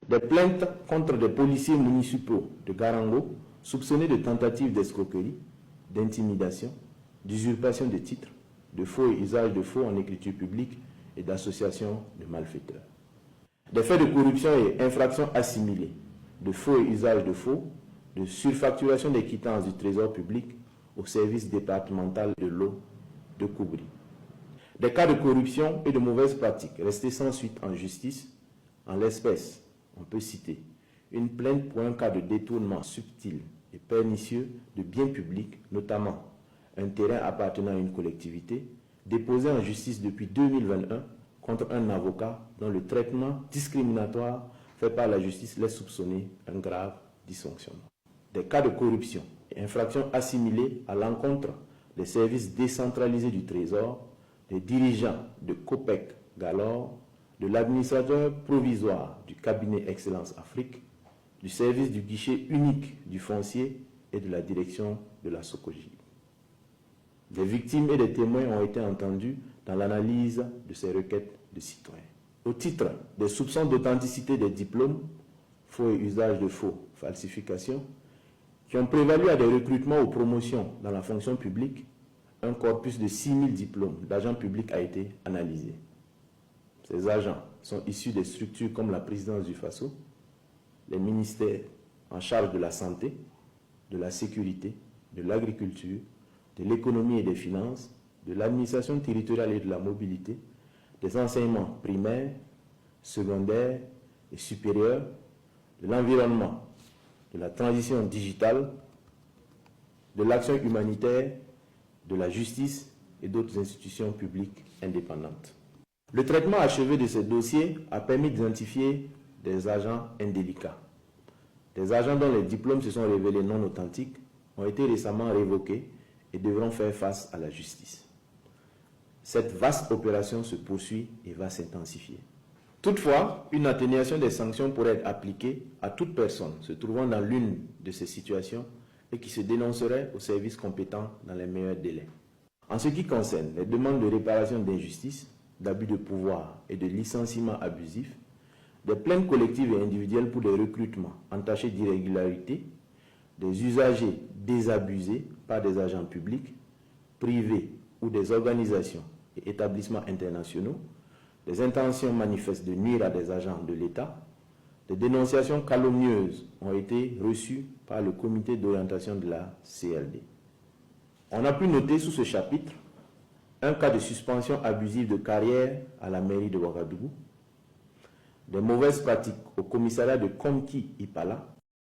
Des plaintes contre des policiers municipaux de Garango soupçonnés de tentatives d'escroquerie, d'intimidation, d'usurpation de titres, de faux et usage de faux en écriture publique et d'association de malfaiteurs. Des faits de corruption et infractions assimilées, de faux et usage de faux, de surfacturation des quittances du trésor public au service départemental de l'eau de Koubri. Des cas de corruption et de mauvaises pratiques restés sans suite en justice, en l'espèce, on peut citer une plainte pour un cas de détournement subtil et pernicieux de biens publics, notamment un terrain appartenant à une collectivité, déposé en justice depuis 2021 contre un avocat dont le traitement discriminatoire fait par la justice laisse soupçonner un grave dysfonctionnement. Des cas de corruption et infractions assimilées à l'encontre des services décentralisés du Trésor, des dirigeants de Copec Galore, de l'administrateur provisoire du cabinet Excellence Afrique, du service du guichet unique du foncier et de la direction de la Socogie. Des victimes et des témoins ont été entendus dans l'analyse de ces requêtes de citoyens. Au titre des soupçons d'authenticité des diplômes, faux et usage de faux, falsification, qui ont prévalu à des recrutements ou promotions dans la fonction publique, un corpus de 6000 diplômes d'agents publics a été analysé. Ces agents sont issus des structures comme la présidence du FASO, les ministères en charge de la santé, de la sécurité, de l'agriculture, de l'économie et des finances, de l'administration territoriale et de la mobilité, des enseignements primaires, secondaires et supérieurs, de l'environnement, de la transition digitale, de l'action humanitaire, de la justice et d'autres institutions publiques indépendantes. Le traitement achevé de ces dossiers a permis d'identifier des agents indélicats. Des agents dont les diplômes se sont révélés non authentiques ont été récemment révoqués et devront faire face à la justice. Cette vaste opération se poursuit et va s'intensifier. Toutefois, une atténuation des sanctions pourrait être appliquée à toute personne se trouvant dans l'une de ces situations et qui se dénoncerait aux services compétents dans les meilleurs délais. En ce qui concerne les demandes de réparation d'injustice, d'abus de pouvoir et de licenciements abusifs, des plaintes collectives et individuelles pour des recrutements entachés d'irrégularités, des usagers désabusés par des agents publics, privés ou des organisations et établissements internationaux, des intentions manifestes de nuire à des agents de l'État, des dénonciations calomnieuses ont été reçues par le comité d'orientation de la CLD. On a pu noter sous ce chapitre un cas de suspension abusive de carrière à la mairie de Ouagadougou, des mauvaises pratiques au commissariat de Komki-Ipala,